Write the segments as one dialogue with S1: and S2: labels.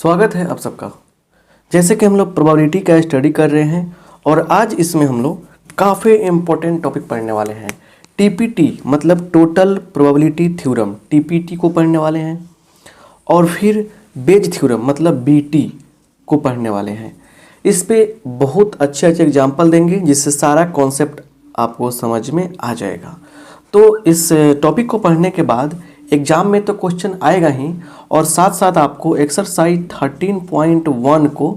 S1: स्वागत है आप सबका। जैसे कि हम लोग प्रोबेबिलिटी का स्टडी कर रहे हैं और आज इसमें हम लोग काफ़ी इम्पोर्टेंट टॉपिक पढ़ने वाले हैं। टीपीटी मतलब टोटल प्रोबेबिलिटी थ्योरम, टीपीटी को पढ़ने वाले हैं और फिर बेज थ्योरम मतलब बीटी को पढ़ने वाले हैं। इस पे बहुत अच्छे एग्जाम्पल देंगे जिससे सारा कॉन्सेप्ट आपको समझ में आ जाएगा। तो इस टॉपिक को पढ़ने के बाद एग्जाम में तो क्वेश्चन आएगा ही और साथ साथ आपको एक्सरसाइज 13.1 को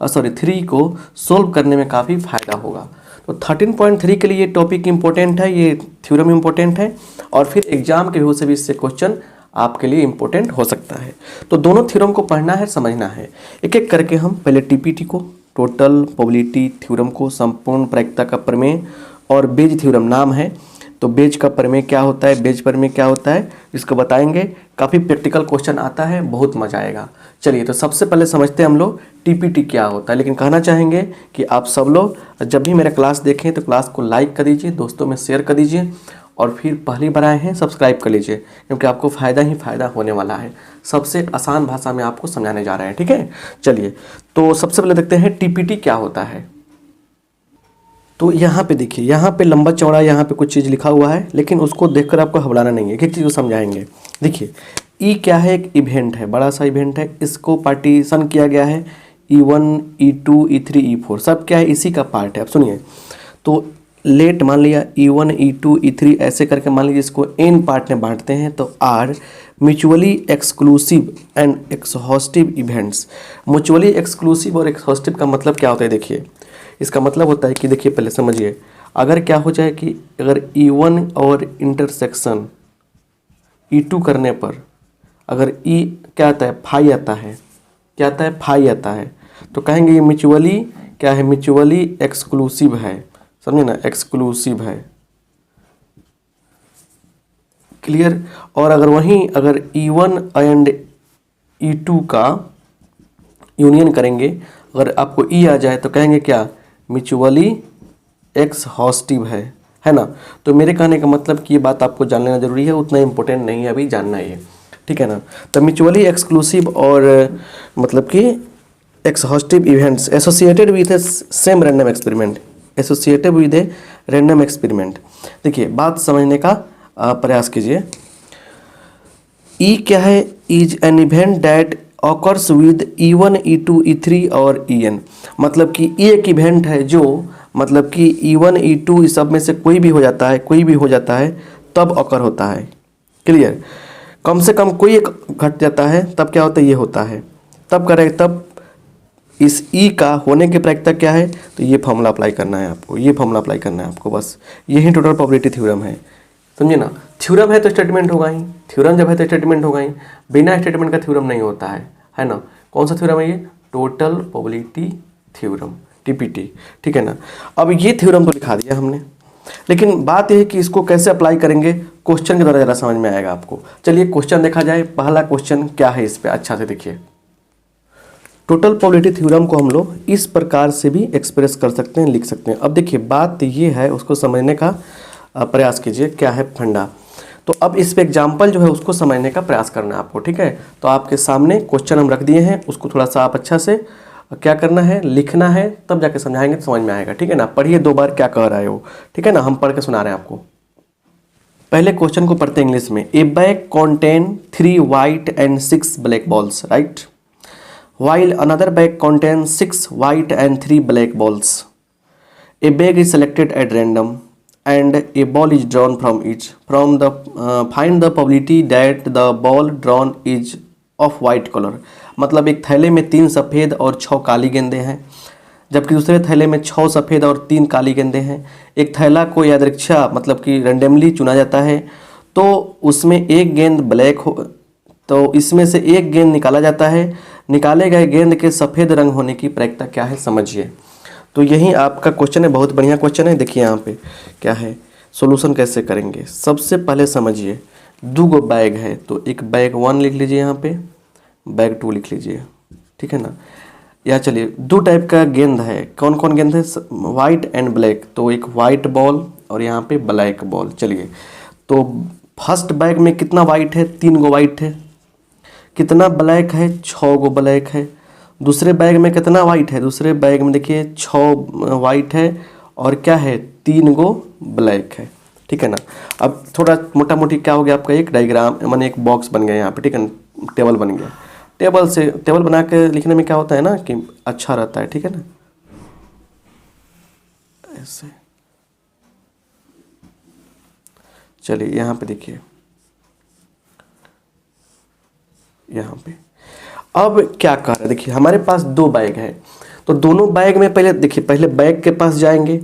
S1: 3 को सोल्व करने में काफ़ी फ़ायदा होगा। तो 13.3 के लिए ये टॉपिक इम्पोर्टेंट है, ये थ्योरम इम्पोर्टेंट है और फिर एग्जाम के व्यू से भी इससे क्वेश्चन आपके लिए इम्पोर्टेंट हो सकता है। तो दोनों थ्योरम को पढ़ना है, समझना है। एक एक करके हम पहले टीपीटी को, टोटल प्रोबेबिलिटी थ्योरम को, संपूर्ण प्रायिकता का प्रमेय और बेज थ्योरम नाम है। तो बेज का प्रमेय क्या होता है, बेज प्रमेय क्या होता है, इसको बताएंगे। काफ़ी प्रैक्टिकल क्वेश्चन आता है, बहुत मजा आएगा। चलिए तो सबसे पहले समझते हैं हम लोग टीपीटी क्या होता है। लेकिन कहना चाहेंगे कि आप सब लोग जब भी मेरा क्लास देखें तो क्लास को लाइक कर दीजिए, दोस्तों में शेयर कर दीजिए और फिर पहली बार आए हैं सब्सक्राइब कर लीजिए, क्योंकि आपको फ़ायदा ही फ़ायदा होने वाला है। सबसे आसान भाषा में आपको समझाने जा रहे हैं, ठीक है। चलिए तो सबसे पहले देखते हैं टीपीटी क्या होता है। तो यहाँ पे देखिए, यहाँ पे लंबा चौड़ा यहाँ पे कुछ चीज़ लिखा हुआ है, लेकिन उसको देखकर आपको घबराना नहीं है, एक चीज़ को समझाएंगे। देखिए ई क्या है, एक इवेंट है, बड़ा सा इवेंट है। इसको पार्टीशन किया गया है E1 E2 E3 E4, सब क्या है, इसी का पार्ट है। अब सुनिए, तो लेट मान लिया E1 E2 E3 ऐसे करके मान लीजिए इसको n पार्ट में बांटते हैं। तो are mutually exclusive and exhaustive events. Mutually exclusive और एक्सहॉस्टिव का मतलब क्या होता है, देखिए इसका मतलब होता है कि देखिए पहले समझिए, अगर क्या हो जाए कि अगर E1 और इंटरसेक्शन E2 करने पर अगर E क्या आता है, फाई आता है, क्या आता है, फाई आता है, तो कहेंगे ये म्यूचुअली क्या है, म्यूचुअली एक्सक्लूसिव है। समझे ना, एक्सक्लूसिव है, क्लियर। और अगर वहीं अगर E1 एंड E2 का यूनियन करेंगे, अगर आपको E आ जाए तो कहेंगे क्या, म्यूचुअली एक्सहॉस्टिव है ना। तो मेरे कहने का मतलब कि ये बात आपको जान लेना जरूरी है, उतना इम्पोर्टेंट नहीं है अभी जानना ये, ठीक है ना। तो म्यूचुअली एक्सक्लूसिव और मतलब कि exhaustive events associated with A same random experiment, associated with a random experiment. देखिए बात समझने का प्रयास कीजिए। ई क्या है, is an event that occurs with E1 E2 E3 और En। मतलब कि ये एक इवेंट है जो मतलब कि E1 E2 इस सब में से कोई भी हो जाता है, कोई भी हो जाता है तब ऑकर होता है, क्लियर। कम से कम कोई एक घट जाता है तब क्या होता है, ये होता है, तब करें तब इस E का होने की प्रायिकता क्या है। तो ये फॉर्मूला अप्लाई करना है आपको, ये फॉर्मूला अप्लाई करना है आपको, बस यही टोटल प्रोबेबिलिटी थ्योरम है, समझे ना। थ्योरम है तो स्टेटमेंट होगा ही, थ्योरम जब है तो स्टेटमेंट होगा ही, बिना स्टेटमेंट का थ्योरम नहीं होता है ना। कौन सा थ्योरम है ये, टोटल प्रोबेबिलिटी थ्योरम, टीपीटी, ठीक है ना। अब ये थ्योरम तो लिखा दिया हमने, लेकिन बात यह है कि इसको कैसे अप्लाई करेंगे, क्वेश्चन के द्वारा ज़रा समझ में आएगा आपको। चलिए क्वेश्चन देखा जाए, पहला क्वेश्चन क्या है इस पर अच्छा से देखिए। टोटल प्रोबेबिलिटी थ्योरम को हम लोग इस प्रकार से भी एक्सप्रेस कर सकते हैं, लिख सकते हैं। अब देखिए बात ये है, उसको समझने का प्रयास कीजिए, क्या है फंडा। तो अब इस पे एग्जाम्पल जो है उसको समझने का प्रयास करना है आपको, ठीक है। तो आपके सामने क्वेश्चन हम रख दिए हैं, उसको थोड़ा सा आप अच्छा से क्या करना है, लिखना है, तब जाके समझाएंगे तो समझ में आएगा, ठीक है ना। पढ़िए दो बार क्या कह रहा है वो, ठीक है ना, हम पढ़ के सुना रहे हैं आपको। पहले क्वेश्चन को पढ़ते हैं इंग्लिश में। ए bag contain 3 white and 6 black balls, right? While another bag contains 6 white and 3 black balls. A bag is selected at random and a ball is drawn from each. From the find the probability that the ball drawn is of white color. मतलब एक थैले में 3 सफ़ेद और 6 काली गेंदें हैं, जबकि दूसरे थैले में 6 सफ़ेद और 3 काली गेंदें हैं। एक थैला को यादृच्छा मतलब कि रैंडमली चुना जाता है, तो उसमें एक गेंद ब्लैक हो, तो इसमें से एक गेंद निकाला जाता है। निकाले गए गेंद के सफ़ेद रंग होने की प्रायिकता क्या है, समझिए। तो यही आपका क्वेश्चन है, बहुत बढ़िया क्वेश्चन है। देखिए यहाँ पे क्या है, सॉल्यूशन कैसे करेंगे। सबसे पहले समझिए, 2 बैग है तो एक बैग 1 लिख लीजिए, यहाँ पे बैग 2 लिख लीजिए, ठीक है ना। या चलिए 2 टाइप का गेंद है, कौन कौन गेंद है, वाइट एंड ब्लैक। तो एक वाइट बॉल और यहाँ पे ब्लैक बॉल। चलिए तो फर्स्ट बैग में कितना वाइट है, 3 गो वाइट है, कितना ब्लैक है, 6 गो ब्लैक है। दूसरे बैग में कितना वाइट है, दूसरे बैग में देखिए 6 वाइट है और क्या है 3 गो ब्लैक है, ठीक है ना। अब थोड़ा मोटा मोटी क्या हो गया आपका, एक डायग्राम माने एक बॉक्स बन गया यहाँ पे, ठीक है ना, टेबल बन गया। टेबल बना के लिखने में क्या होता है ना कि अच्छा रहता है, ठीक है ना, ऐसे। चलिए यहाँ पे देखिए, यहाँ पे अब क्या कर रहे हैं, देखिए हमारे पास 2 बैग है, तो दोनों बैग में पहले देखिए, पहले बैग के पास जाएंगे,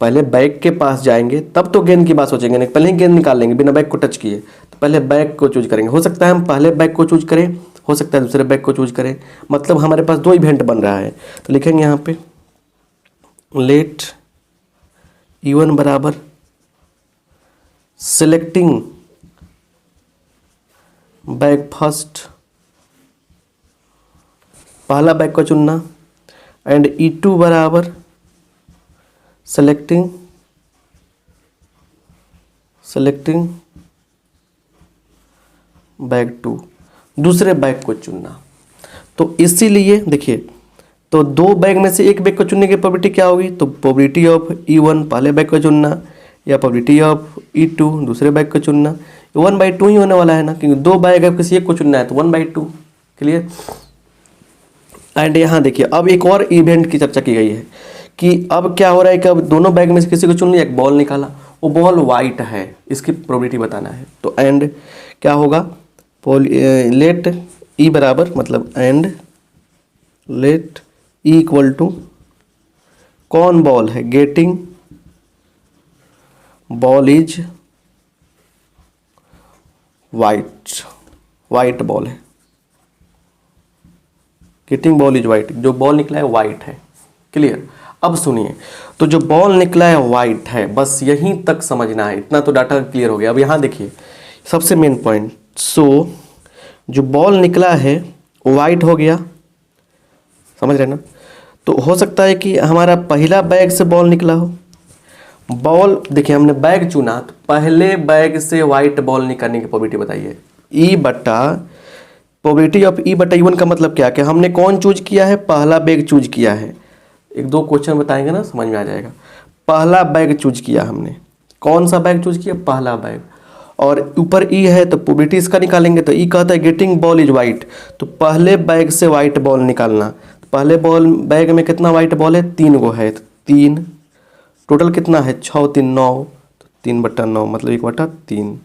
S1: पहले बैग के पास जाएंगे तब तो गेंद की बात सोचेंगे, नहीं पहले ही गेंद निकाल लेंगे बिना बैग को टच किए। तो पहले बैग को चूज करेंगे, हो सकता है हम पहले बैग को चूज करें, हो सकता है दूसरे बैग को चूज करें, मतलब हमारे पास 2 इवेंट बन रहा है। तो लिखेंगे यहाँ पे लेट E1 बराबर सिलेक्टिंग बैग फर्स्ट, पहला बैग को चुनना, एंड E2 बराबर सेलेक्टिंग बैग 2, दूसरे बैग को चुनना। तो इसीलिए देखिए, तो 2 बैग में से एक बैग को चुनने की प्रोबेबिलिटी क्या होगी, तो प्रोबेबिलिटी ऑफ E1 पहले बैग को चुनना या प्रोबेबिलिटी ऑफ E2 दूसरे बैग को चुनना, 1/2 ही होने वाला है ना, क्योंकि 2 बैग है, किसी एक को चुनना है तो 1/2, क्लियर। एंड यहाँ देखिए अब एक और इवेंट की चर्चा की गई है कि अब क्या हो रहा है कि अब दोनों बैग में से किसी को चुन लिया, एक बॉल निकाला, वो बॉल वाइट है, इसकी प्रोबेबिलिटी बताना है। तो एंड क्या होगा, लेट ई बराबर, मतलब and let E equal to कौन बॉल है, getting ball is white ball है, गेटिंग बॉल इज वाइट, जो बॉल निकला है वाइट है, क्लियर। अब सुनिए, तो जो बॉल निकला है वाइट है, बस यहीं तक समझना है, इतना तो डाटा क्लियर हो गया। अब यहाँ देखिए सबसे मेन पॉइंट, सो जो बॉल निकला है वाइट हो गया, समझ रहे ना। तो हो सकता है कि हमारा पहला बैग से बॉल निकला हो, बॉल देखिए हमने बैग चुना, तो पहले बैग से वाइट बॉल निकालने की प्रोबेबिलिटी बताइए, ई बटा प्रोबेबिलिटी ऑफ ई बटा E1 का मतलब क्या, कि हमने कौन चूज किया है, पहला बैग चूज किया है। 1-2 क्वेश्चन बताएंगे ना, समझ में आ जाएगा। पहला बैग चूज किया हमने, कौन सा बैग चूज किया, पहला बैग, और ऊपर ई है तो प्रोबेबिलिटी इसका निकालेंगे, तो ई कहता है गेटिंग बॉल इज वाइट, तो पहले बैग से वाइट बॉल निकालना। तो पहले बैग में कितना वाइट बॉल है, 3 गो है, तो 3 टोटल कितना है, 6 3 9, तो 3/9 मतलब 1/3।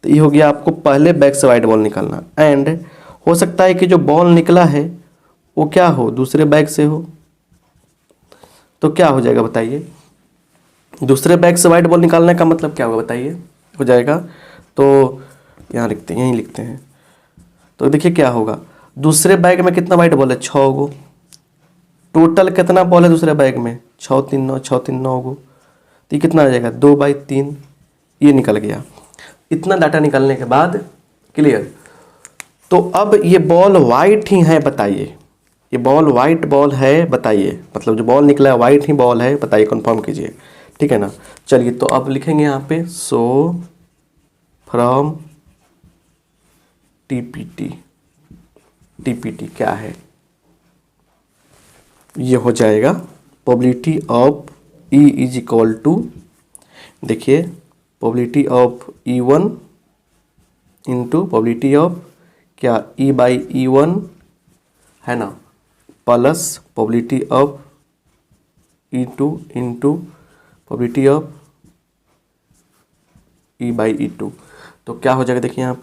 S1: तो ये हो गया आपको पहले बैग से वाइट बॉल निकालना। एंड हो सकता है कि जो बॉल निकला है वो क्या हो, दूसरे बैग से हो, तो क्या हो जाएगा बताइए, दूसरे बैग से वाइट बॉल निकालने का मतलब क्या होगा बताइए, हो जाएगा। तो यहाँ लिखते हैं, यहीं लिखते हैं, तो देखिए क्या होगा, दूसरे बैग में कितना वाइट बॉल है, 6 गो, टोटल कितना बॉल है दूसरे बैग में, 6 3 9, 6 3 9 गो, तो ये कितना आ जाएगा, 2/3, ये निकल गया। इतना डाटा निकलने के बाद क्लियर। तो अब ये बॉल वाइट ही है बताइए, ये बॉल वाइट बॉल है बताइए, मतलब जो बॉल निकला है वाइट ही बॉल है बताइए, कंफर्म कीजिए, ठीक है ना। चलिए तो अब लिखेंगे यहाँ पे सो फ्रॉम टीपीटी, टीपीटी क्या है, ये हो जाएगा probability of E is equal to, देखिए probability of E1 into probability of क्या E/E1 है ना, plus probability of E2 into probability of E/E2। तो क्या हो जाएगा देखिए यहाँ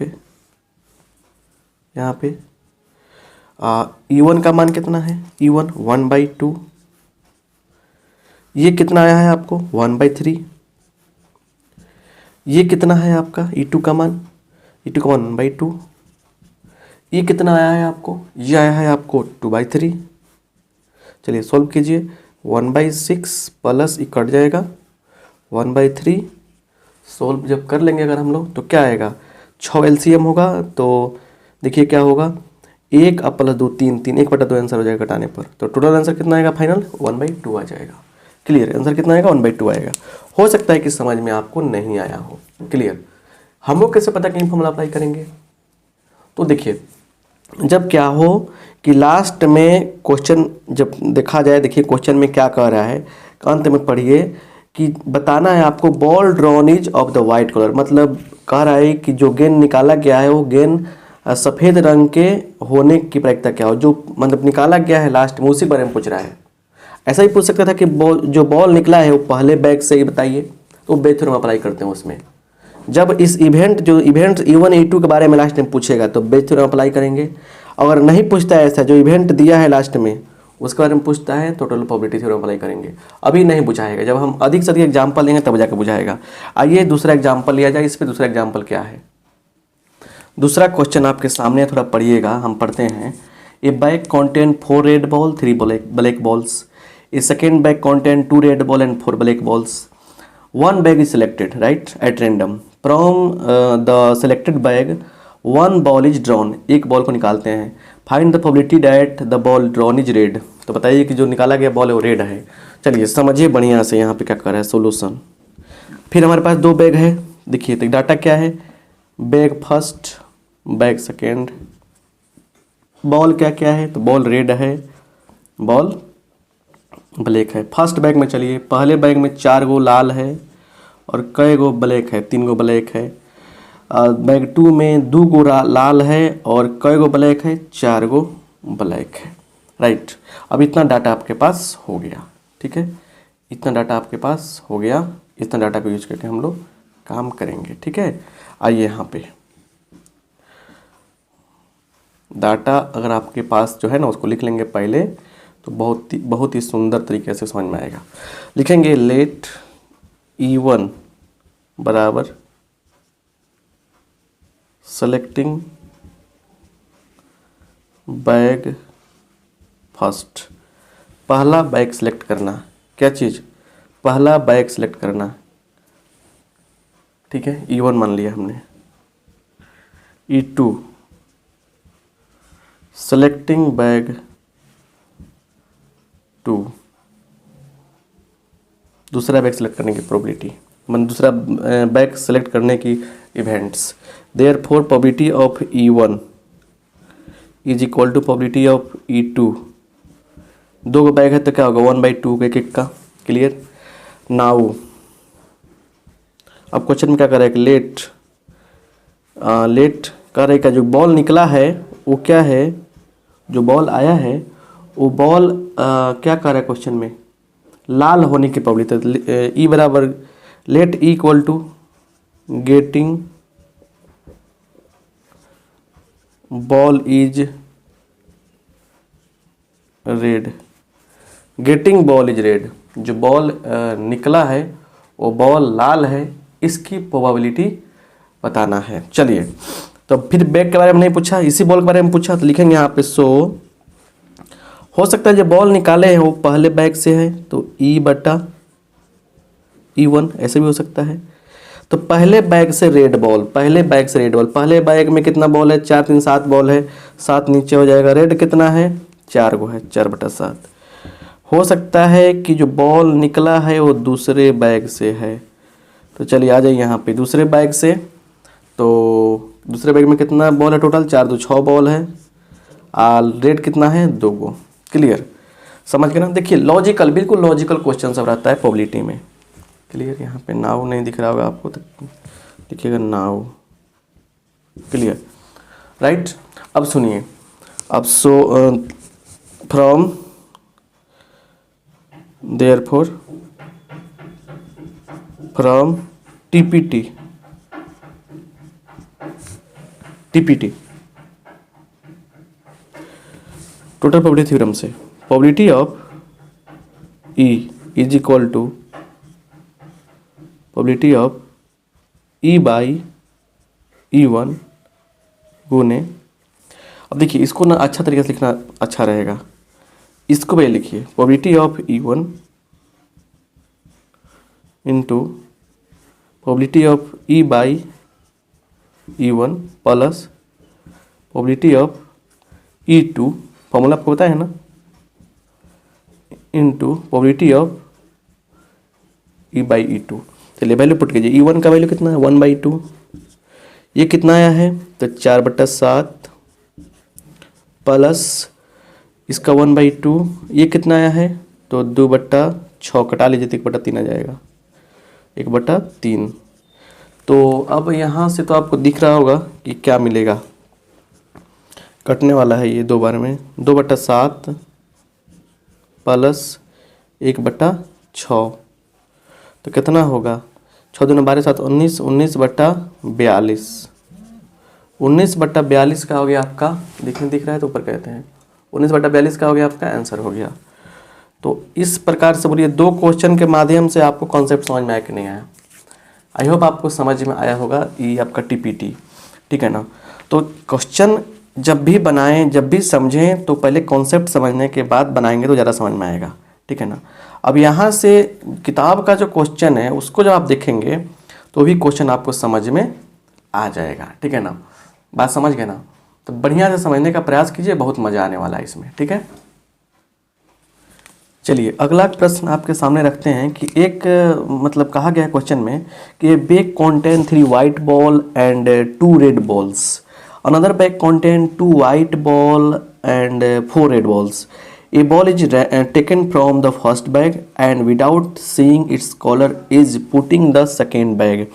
S1: पे E1 का मान कितना है, E1 1/2, ये कितना आया है आपको 1/3, ये कितना है आपका E2 का मान, E2 का मान 1/2, ये कितना आया है आपको, ये आया है आपको 2/3। चलिए सॉल्व कीजिए, 1/6 प्लस ये कट जाएगा 1/3, सॉल्व जब कर लेंगे अगर हम लोग तो क्या आएगा, 6 LCM होगा, तो देखिए क्या होगा, 1 और प्लस 2 3 3, 1/2 आंसर हो जाएगा घटाने पर, तो टोटल आंसर कितना आएगा फाइनल 1/2 आ जाएगा, क्लियर। आंसर कितना आएगा 1/2 आएगा। हो सकता है कि समझ में आपको नहीं आया हो, क्लियर। हम लोग कैसे पता कहीं फॉर्मूला अप्लाई करेंगे, तो देखिए जब क्या हो कि लास्ट में क्वेश्चन जब देखा जाए, देखिए क्वेश्चन में क्या कह रहा है, अंत में पढ़िए कि बताना है आपको ball drawn is of the white colour, मतलब कह रहा है कि जो गेंद निकाला गया है वो गेंद सफ़ेद रंग के होने की प्रायिकता क्या हो, जो मतलब निकाला गया है लास्ट में उसी बारे में पूछ रहा है। ऐसा ही पूछ सकता था कि जो बॉल निकला है वो पहले बैग से ही बताइए, तो बेस थ्योरम अप्लाई करते हैं उसमें। जब इस इवेंट E1 E2 के बारे में लास्ट में पूछेगा तो बेस थ्योरम अप्लाई करेंगे। अगर नहीं पूछता है ऐसा, जो इवेंट दिया है लास्ट में उसके बारे में पूछता है तो टोटल प्रोबेबिलिटी थ्योरम अप्लाई करेंगे। अभी नहीं बुझाएगा, जब हम अधिक से अधिक एग्जाम्पल लेंगे तब जाकर बुझाएगा। आइए दूसरा एग्जाम्पल लिया जाए। इस पर दूसरा एग्जाम्पल क्या है, दूसरा क्वेश्चन आपके सामने, थोड़ा पढ़िएगा, हम पढ़ते हैं। ए bag contain 4 red ball 3 black balls. A second bag contain 2 red ball and 4 black balls. One bag is selected, right, at random. From the selected bag, one ball is drawn. एक ball को निकालते हैं। Find the probability that the ball drawn is red. तो बताइए कि जो निकाला गया बॉल है वो रेड है। चलिए समझिए बढ़िया से यहाँ पे क्या कर रहा है सोल्यूशन। फिर हमारे पास 2 बैग है, देखिए तो डाटा क्या है, bag first, bag second. Ball क्या क्या है, तो बॉल रेड है, बॉल ब्लैक है। फर्स्ट बैग में चलिए, पहले बैग में 4 गो लाल है और कई गो ब्लैक है, 3 गो ब्लैक है। बैग 2 में 2 गो लाल है और कई गो ब्लैक है, 4 गो ब्लैक है, राइट। अब इतना डाटा आपके पास हो गया, ठीक है, इतना डाटा आपके पास हो गया। इतना डाटा को यूज करके हम लोग काम करेंगे, ठीक है। आइए यहाँ पे डाटा अगर आपके पास जो है ना उसको लिख लेंगे पहले, तो बहुत ही सुंदर तरीके से समझ में आएगा। लिखेंगे लेट E1 बराबर सेलेक्टिंग बैग फर्स्ट। पहला बैग सेलेक्ट करना, क्या चीज़, पहला बैग सेलेक्ट करना, ठीक है, E1 मान लिया हमने। E2 सेलेक्टिंग बैग 2, दूसरा बैग सेलेक्ट करने की प्रोबेबिलिटी, मतलब दूसरा बैग सेलेक्ट करने की events. Therefore probability of E1 is equal to probability of E2। 2 bag है तो क्या होगा, 1/2 एक एक का, क्लियर। नाउ अब क्वेश्चन में क्या कर रहा है, लेट कर रहा है, जो बॉल निकला है वो क्या है, जो बॉल आया है वो बॉल क्या कर रहा है क्वेश्चन में, लाल होने की प्रोबेबिलिटी। ई बराबर let E equal to getting ball is red. Getting ball is red, जो बॉल निकला है वो बॉल लाल है, इसकी प्रोबेबिलिटी बताना है। चलिए, तो फिर बैग के बारे में नहीं पूछा, इसी बॉल के बारे में पूछा, तो लिखेंगे यहाँ पे सो हो सकता है जो बॉल निकाले हैं वो पहले बैग से है तो E/E1 ऐसे भी हो सकता है। तो पहले बैग से रेड बॉल, पहले बैग से रेड बॉल, पहले बैग में कितना बॉल है, 4 3 7 बॉल है, 7 नीचे हो जाएगा, रेड कितना है, 4 गो है, 4/7। हो सकता है कि जो बॉल निकला है वो दूसरे बैग से है, तो चलिए आ जाइए यहाँ पे दूसरे बैग से। तो दूसरे बैग में कितना बॉल है, टोटल 4 2 6 बॉल है, रेड कितना है, 2 गो, क्लियर, समझ गए ना। देखिए लॉजिकल, बिल्कुल लॉजिकल क्वेश्चन सब रहता है प्रोबेबिलिटी में, क्लियर। यहाँ पे नाउ नहीं दिख रहा होगा आपको, तो लिखिएगा नाउ, क्लियर, राइट। अब सुनिए, अब so from therefore from TPT total probability theorem से probability of E is equal to probability of E/E1 गुने, अब देखिए इसको ना अच्छा तरीके से लिखना अच्छा रहेगा, इसको पहले लिखिए probability of E1 into probability of E/E1 plus probability of E2, formula आपको पता है ना, इंटू प्रोबेबिलिटी ऑफ E/E2। चलिए वैल्यू पुट कीजिए, E1 का वैल्यू कितना है, 1/2, ये कितना आया है, तो 4/7 प्लस इसका 1/2, ये कितना आया है तो 2/6, कटा लीजिए तो 1/3 आ जाएगा, 1/3। तो अब यहाँ से तो आपको दिख रहा होगा कि क्या मिलेगा, कटने वाला है ये 2 बार में, 2/7 प्लस 1/6, तो कितना होगा, 6 दूनी 12 7 19, 19/42, 19/42 का हो गया आपका, देखने दिख रहा है तो ऊपर कहते हैं 19/42 का हो गया आपका आंसर हो गया। तो इस प्रकार से बोलिए 2 क्वेश्चन के माध्यम से आपको कॉन्सेप्ट समझ में आया कि नहीं आया। आई होप आपको समझ में आया होगा, ये आपका टीपीटी, ठीक है ना। तो क्वेश्चन जब भी बनाएं, जब भी समझें तो पहले कॉन्सेप्ट समझने के बाद बनाएंगे तो ज़्यादा समझ में आएगा, ठीक है ना। अब यहाँ से किताब का जो क्वेश्चन है उसको जब आप देखेंगे तो भी क्वेश्चन आपको समझ में आ जाएगा, ठीक है ना। बात समझ गए ना, तो बढ़िया से समझने का प्रयास कीजिए, बहुत मज़ा आने वाला है इसमें, ठीक है। चलिए अगला प्रश्न आपके सामने रखते हैं कि एक मतलब कहा गया है क्वेश्चन में कि bag contain 3 white ball and 2 red balls, another bag contain 2 white ball and 4 red balls, a ball is taken from the first bag and without seeing its colour is putting the second bag,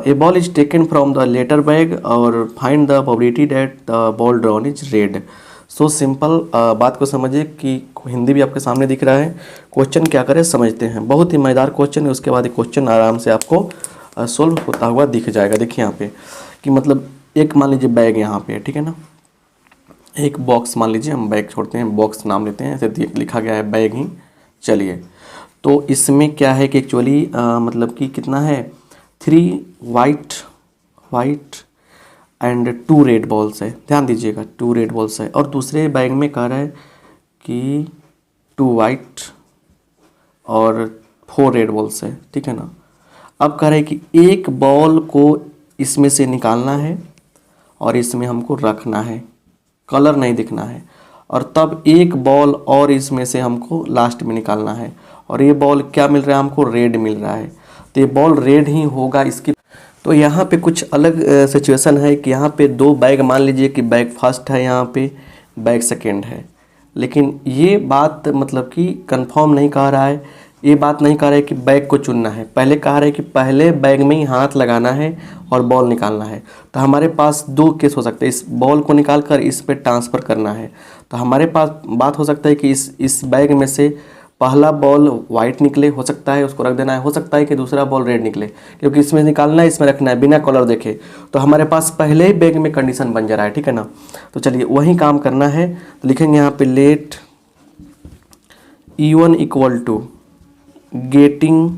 S1: a ball is taken from the latter bag और find the probability that the ball drawn is red. So simple, बात को समझिए कि हिंदी भी आपके सामने दिख रहा है, क्वेश्चन क्या करें समझते हैं। बहुत ही मज़ेदार क्वेश्चन है, उसके बाद ये क्वेश्चन आराम से आपको सोल्व होता हुआ दिख जाएगा। देखिए यहाँ पे कि मतलब एक मान लीजिए बैग यहाँ पे, ठीक है ना, एक बॉक्स मान लीजिए, हम बैग छोड़ते हैं, बॉक्स नाम लेते हैं, ऐसे लिखा गया है बैग ही। चलिए तो इसमें क्या है कि एक्चुअली मतलब कि कितना है, 3 वाइट एंड 2 रेड बॉल्स है, ध्यान दीजिएगा 2 रेड बॉल्स है, और दूसरे बैग में कह रहा है कि 2 वाइट और 4 रेड बॉल्स है, ठीक है ना। अब कह रहे हैं कि एक बॉल को इसमें से निकालना है और इसमें हमको रखना है, कलर नहीं दिखना है, और तब एक बॉल और इसमें से हमको लास्ट में निकालना है, और ये बॉल क्या मिल रहा है हमको, रेड मिल रहा है, तो ये बॉल रेड ही होगा इसकी। तो यहाँ पे कुछ अलग सिचुएशन है कि यहाँ पे 2 बैग, मान लीजिए कि बैग फर्स्ट है, यहाँ पे बैग सेकेंड है, लेकिन ये बात मतलब कि कंफर्म नहीं कह रहा है, ये बात नहीं कह रहा है कि बैग को चुनना है, पहले कह रहा है कि पहले बैग में ही हाथ लगाना है और बॉल निकालना है। तो हमारे पास 2 केस हो सकते हैं, इस बॉल को निकाल कर इस पे ट्रांसफ़र करना है, तो हमारे पास बात हो सकता है कि इस बैग में से पहला बॉल वाइट निकले, हो सकता है उसको रख देना है, हो सकता है कि दूसरा बॉल रेड निकले, क्योंकि इसमें निकालना है इसमें रखना है बिना कलर देखे, तो हमारे पास पहले ही बैग में कंडीशन बन जा रहा है, ठीक है ना। तो चलिए वही काम करना है, तो लिखेंगे यहाँ पे let E1 equal to getting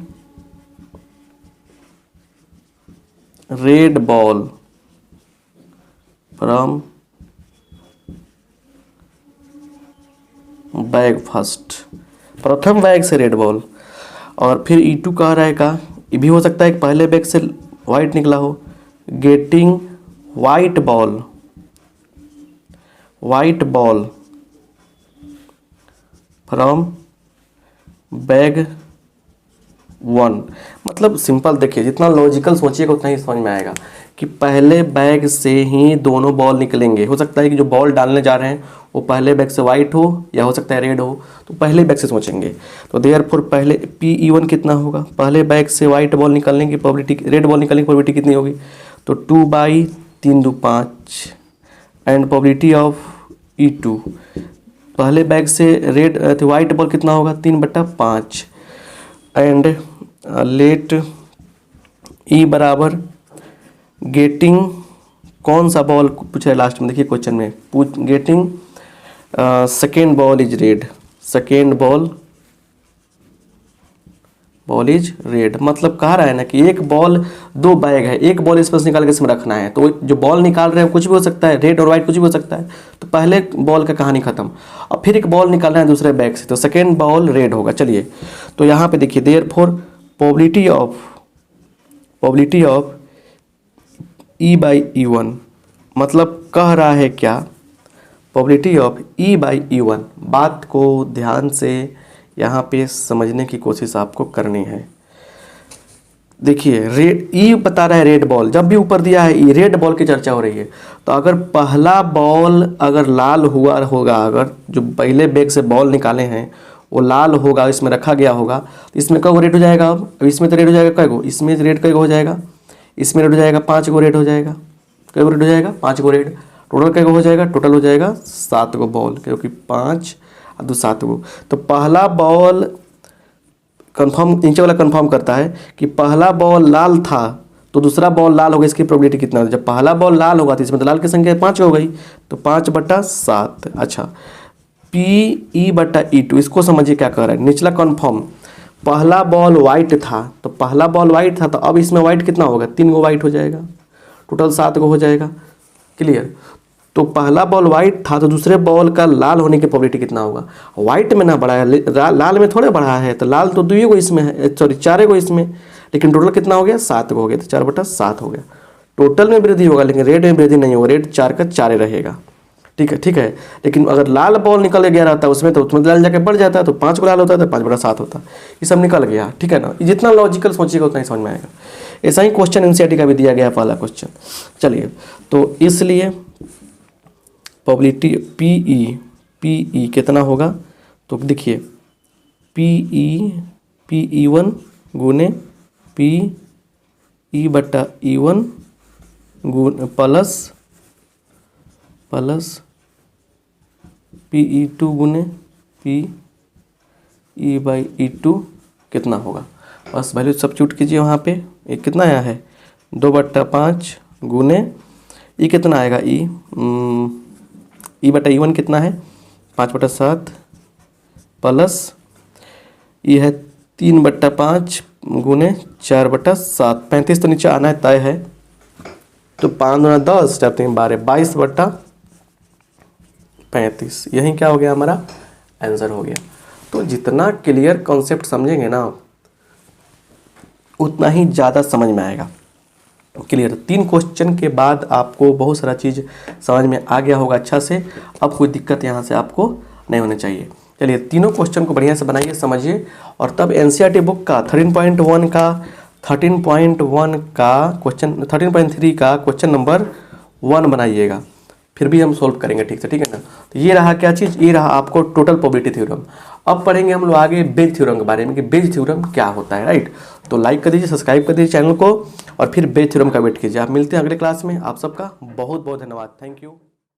S1: red ball from bag first, प्रथम बैग से रेड बॉल, और फिर E2 कह रहा है का, ये भी हो सकता है कि पहले बैग से वाइट निकला हो, getting white ball from bag 1। मतलब सिंपल देखिए, जितना लॉजिकल सोचिएगा उतना ही समझ में आएगा कि पहले बैग से ही दोनों बॉल निकलेंगे। हो सकता है कि जो बॉल डालने जा रहे हैं वो पहले बैग से वाइट हो या हो सकता है रेड हो, तो पहले बैग से सोचेंगे। तो देयरफॉर पहले PE1 कितना होगा, पहले बैग से वाइट बॉल निकलने की प्रोबेबिलिटी, रेड बॉल निकलने की प्रोबेबिलिटी कितनी होगी, तो 2/3 2 5 एंड प्रोबेबिलिटी ऑफ E2, पहले बैग से रेड वाइट बॉल कितना होगा, 3/5 एंड लेट E बराबर गेटिंग, कौन सा बॉल पूछा है लास्ट में, देखिए क्वेश्चन में getting second ball is red, second ball is red, मतलब कह रहा है ना कि एक बॉल, 2 बैग है, एक बॉल इस पर निकाल के इसमें रखना है, तो जो बॉल निकाल रहे हैं कुछ भी हो सकता है, रेड और वाइट कुछ भी हो सकता है, तो पहले बॉल का कहानी खत्म, और फिर एक बॉल निकालना है दूसरे बैग से, तो सेकेंड बॉल रेड होगा। चलिए तो यहाँ पे देखिए देयरफॉर प्रोबेबिलिटी ऑफ E/E1, मतलब कह रहा है क्या, प्रोबेबिलिटी ऑफ E/E1, बात को ध्यान से यहाँ पे समझने की कोशिश आपको करनी है। देखिए रेड ई बता रहा है रेड बॉल, जब भी ऊपर दिया है ई, रेड बॉल की चर्चा हो रही है। तो अगर पहला बॉल अगर लाल हुआ होगा, अगर जो पहले बैग से बॉल निकाले हैं वो लाल होगा, इसमें रखा गया होगा, तो इसमें कई गो रेड हो जाएगा। अब इसमें तो रेड हो जाएगा कई गो, इसमें रेड कई गो हो जाएगा, इसमें रेड हो जाएगा 5 गो रेड हो जाएगा। कई गो रेड हो जाएगा 5 गो रेड। टोटल कई गो हो जाएगा, टोटल हो जाएगा 7 गो बॉल, क्योंकि 5 और 2 7 गो। तो पहला बॉल कंफर्म, नीचे वाला कंफर्म करता है कि पहला बॉल लाल था तो दूसरा बॉल लाल होगा, इसकी प्रोबेबिलिटी कितना है। जब पहला बॉल लाल होगा तो इसमें तो लाल की संख्या 5 हो गई, तो 5/7। अच्छा, PE/E2 इसको समझिए क्या कह रहा है। निचला कंफर्म, पहला बॉल वाइट था तो पहला बॉल वाइट था तो अब इसमें वाइट कितना होगा, 3 गो वाइट हो जाएगा, टोटल 7 गो हो जाएगा। क्लियर। तो पहला बॉल वाइट था तो दूसरे बॉल का लाल होने की प्रोबेबिलिटी कितना होगा, वाइट में ना बढ़ा है, लाल में थोड़े बढ़ा है। तो लाल तो 2 गो इसमें है, सॉरी 4 गो इसमें, लेकिन टोटल कितना हो गया, 7 गो हो गया, तो 4/7 हो गया। टोटल में वृद्धि होगा लेकिन रेड में वृद्धि नहीं होगा, रेड 4 का 4 रहेगा। ठीक है, ठीक है। लेकिन अगर लाल बॉल निकल गया रहता है उसमें, तो उसमें लाल जाके बढ़ जाता है, तो 5 को लाल होता है तो 5/7 होता। ये सब निकल गया, ठीक है ना। जितना लॉजिकल सोचिएगा उतना ही समझ में आएगा। ऐसा ही क्वेश्चन एनसीईआरटी का भी दिया गया पहला क्वेश्चन। चलिए, तो इसलिए प्रोबेबिलिटी पीई कितना होगा, तो देखिए PE1 गुने PE/E1 प्लस PE2 गुने PE/E2 कितना होगा। बस वैल्यू सब्स्टिट्यूट कीजिए वहाँ पे। ये कितना आया है, 2/5 गुने ई कितना आएगा, E/E1 कितना है 5/7 प्लस ई है 3/5 गुने 4/7, 35 तो नीचे आना है, तय है। तो 5 × 10 4 12 22/35, यही क्या हो गया, हमारा आंसर हो गया। तो जितना क्लियर कॉन्सेप्ट समझेंगे ना उतना ही ज़्यादा समझ में आएगा। क्लियर। 3 क्वेश्चन के बाद आपको बहुत सारा चीज़ समझ में आ गया होगा अच्छा से। अब कोई दिक्कत यहाँ से आपको नहीं होनी चाहिए। चलिए, तीनों क्वेश्चन को बढ़िया से बनाइए, समझिए, और तब एनसीईआरटी बुक का 13.1 का 13.1 का क्वेश्चन 13.3 का क्वेश्चन नंबर 1 बनाइएगा, फिर भी हम सोल्व करेंगे, ठीक है ना। तो ये रहा क्या चीज़, ये रहा आपको टोटल प्रोबेबिलिटी थ्योरम। अब पढ़ेंगे हम लोग आगे बेज थ्योरम के बारे में कि बेज थ्योरम क्या होता है, राइट। तो लाइक कर दीजिए, सब्सक्राइब कर दीजिए चैनल को, और फिर बेज थ्योरम का वेट कीजिए। आप मिलते हैं अगले क्लास में। आप सबका बहुत बहुत धन्यवाद, थैंक यू।